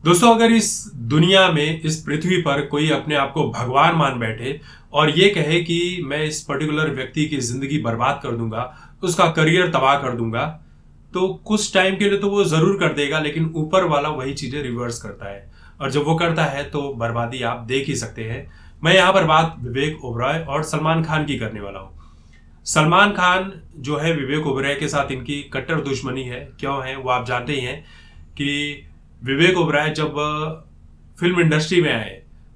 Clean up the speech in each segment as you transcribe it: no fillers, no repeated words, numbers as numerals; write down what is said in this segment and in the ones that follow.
दोस्तों, अगर इस दुनिया में, इस पृथ्वी पर कोई अपने आप को भगवान मान बैठे और ये कहे कि मैं इस पर्टिकुलर व्यक्ति की जिंदगी बर्बाद कर दूंगा, उसका करियर तबाह कर दूंगा, तो कुछ टाइम के लिए तो वो जरूर कर देगा, लेकिन ऊपर वाला वही चीजें रिवर्स करता है। और जब वो करता है तो बर्बादी आप देख ही सकते हैं। मैं यहाँ पर बात विवेक ओबरॉय और सलमान खान की करने वाला हूँ। सलमान खान जो है, विवेक ओबरॉय के साथ इनकी कट्टर दुश्मनी है। क्यों है वो आप जानते ही हैं कि विवेक ओबरॉय जब फिल्म इंडस्ट्री में आए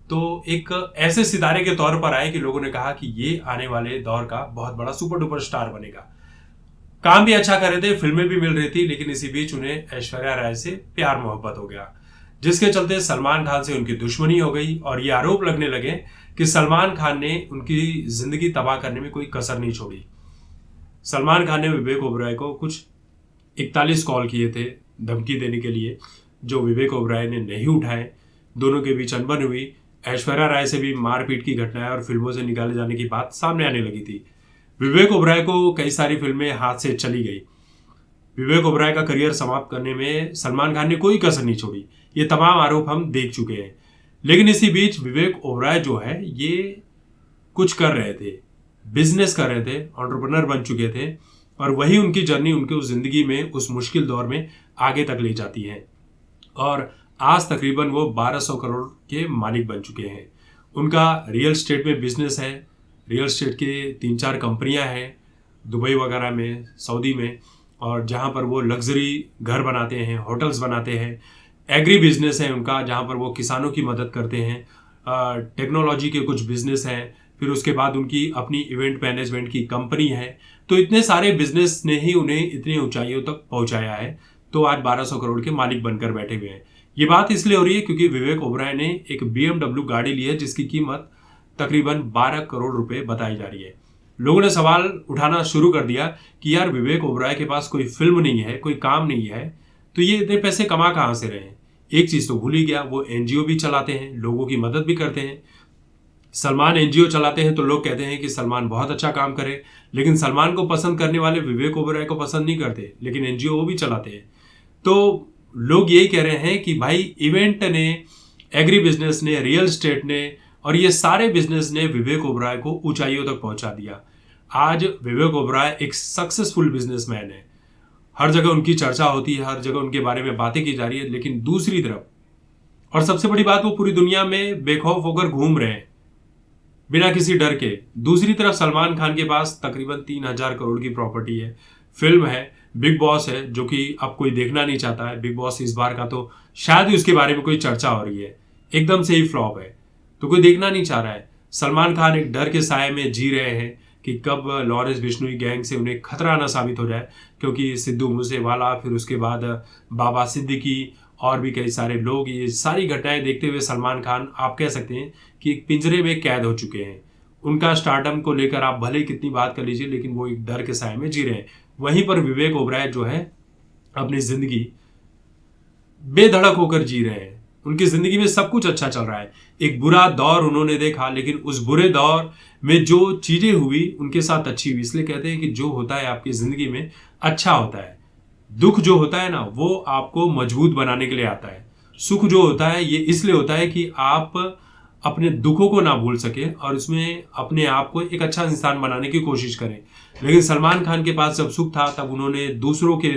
तो एक ऐसे सितारे के तौर पर आए कि लोगों ने कहा कि ये आने वाले दौर का बहुत बड़ा सुपर डुपर स्टार बनेगा। काम भी अच्छा कर रहे थे, फिल्में भी मिल रही थी, लेकिन इसी बीच उन्हें ऐश्वर्या राय से प्यार मोहब्बत हो गया, जिसके चलते सलमान खान से उनकी दुश्मनी हो गई और ये आरोप लगने लगे कि सलमान खान ने उनकी जिंदगी तबाह करने में कोई कसर नहीं छोड़ी। सलमान खान ने विवेक ओबरॉय को कुछ 41 कॉल किए थे धमकी देने के लिए, जो विवेक ओबरॉय ने नहीं उठाए। दोनों के बीच अनबन हुई। ऐश्वर्या राय से भी मारपीट की घटनाएं और फिल्मों से निकाले जाने की बात सामने आने लगी थी। विवेक ओबरॉय को कई सारी फिल्में हाथ से चली गई। विवेक ओबरॉय का करियर समाप्त करने में सलमान खान ने कोई कसर नहीं छोड़ी। ये तमाम आरोप हम देख चुके हैं। लेकिन इसी बीच विवेक ओबरॉय जो है, ये कुछ कर रहे थे, बिजनेस कर रहे थे, एंटरप्रेन्योर बन चुके थे, और वही उनकी जर्नी उनके उस जिंदगी में, उस मुश्किल दौर में आगे तक ले जाती है। और आज तकरीबन वो 1200 करोड़ के मालिक बन चुके हैं। उनका रियल स्टेट में बिजनेस है। रियल स्टेट के 3-4 कंपनियां हैं दुबई वगैरह में, सऊदी में, और जहां पर वो लग्जरी घर बनाते हैं, होटल्स बनाते हैं। एग्री बिजनेस है उनका, जहां पर वो किसानों की मदद करते हैं। टेक्नोलॉजी के कुछ बिजनेस हैं। फिर उसके बाद उनकी अपनी इवेंट मैनेजमेंट की कंपनी है। तो इतने सारे बिजनेस ने ही उन्हें इतनी ऊंचाइयों तक पहुंचाया है। तो आज 1200 करोड़ के मालिक बनकर बैठे हुए हैं। ये बात इसलिए हो रही है क्योंकि विवेक ओबरॉय ने एक BMW गाड़ी ली है, जिसकी कीमत तकरीबन 12 करोड़ रुपए बताई जा रही है। लोगों ने सवाल उठाना शुरू कर दिया कि यार, विवेक ओबरॉय के पास कोई फिल्म नहीं है, कोई काम नहीं है, तो ये इतने पैसे कमा कहाँ से रहे हैं। एक चीज तो भूल ही गया, वो एनजीओ भी चलाते हैं, लोगों की मदद भी करते हैं। सलमान एनजीओ चलाते हैं तो लोग कहते हैं कि सलमान बहुत अच्छा काम करे, लेकिन सलमान को पसंद करने वाले विवेक ओबरॉय को पसंद नहीं करते, लेकिन एनजीओ वो भी चलाते हैं। तो लोग यही कह रहे हैं कि भाई, इवेंट ने, एग्री बिजनेस ने, रियल स्टेट ने और ये सारे बिजनेस ने विवेक ओबरॉय को ऊंचाइयों तक पहुंचा दिया। आज विवेक ओबरॉय एक सक्सेसफुल बिजनेसमैन है। हर जगह उनकी चर्चा होती है, हर जगह उनके बारे में बातें की जा रही है, लेकिन दूसरी तरफ, और सबसे बड़ी बात, वो पूरी दुनिया में बेखौफ होकर घूम रहे हैं बिना किसी डर के। दूसरी तरफ सलमान खान के पास तकरीबन 3000 करोड़ की प्रॉपर्टी है, फिल्म है, बिग बॉस है, जो कि अब कोई देखना नहीं चाहता है। बिग बॉस इस बार का तो शायद ही उसके बारे में कोई चर्चा हो रही है, एकदम से ही फ्लॉप है, तो कोई देखना नहीं चाह रहा है। सलमान खान एक डर के साए में जी रहे हैं कि कब लॉरेंस बिश्नोई गैंग से उन्हें खतरा ना साबित हो जाए, क्योंकि सिद्धू मूसेवाला, फिर उसके बाद बाबा सिद्दीकी और भी कई सारे लोग, ये सारी घटनाएं देखते हुए सलमान खान, आप कह सकते हैं कि एक पिंजरे में कैद हो चुके हैं। उनका स्टारडम को लेकर आप भले कितनी बात कर लीजिए, लेकिन वो एक डर के साए में जी रहे हैं। वहीं पर विवेक ओबरॉय जो है, अपनी जिंदगी बेधड़क होकर जी रहे हैं। उनकी जिंदगी में सब कुछ अच्छा चल रहा है। एक बुरा दौर उन्होंने देखा, लेकिन उस बुरे दौर में जो चीजें हुई उनके साथ अच्छी हुई। इसलिए कहते हैं कि जो होता है आपकी जिंदगी में अच्छा होता है। दुख जो होता है ना, वो आपको मजबूत बनाने के लिए आता है। सुख जो होता है, ये इसलिए होता है कि आप अपने दुखों को ना भूल सके और उसमें अपने आप को एक अच्छा इंसान बनाने की कोशिश करें। लेकिन सलमान खान के पास जब सुख था, तब उन्होंने दूसरों के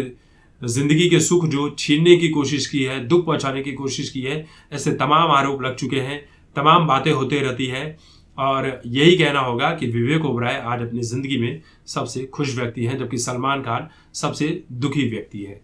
जिंदगी के सुख जो छीनने की कोशिश की है, दुख पहुंचाने की कोशिश की है। ऐसे तमाम आरोप लग चुके हैं, तमाम बातें होते रहती है, और यही कहना होगा कि विवेक ओबरॉय आज अपनी जिंदगी में सबसे खुश व्यक्ति हैं, जबकि सलमान खान सबसे दुखी व्यक्ति है।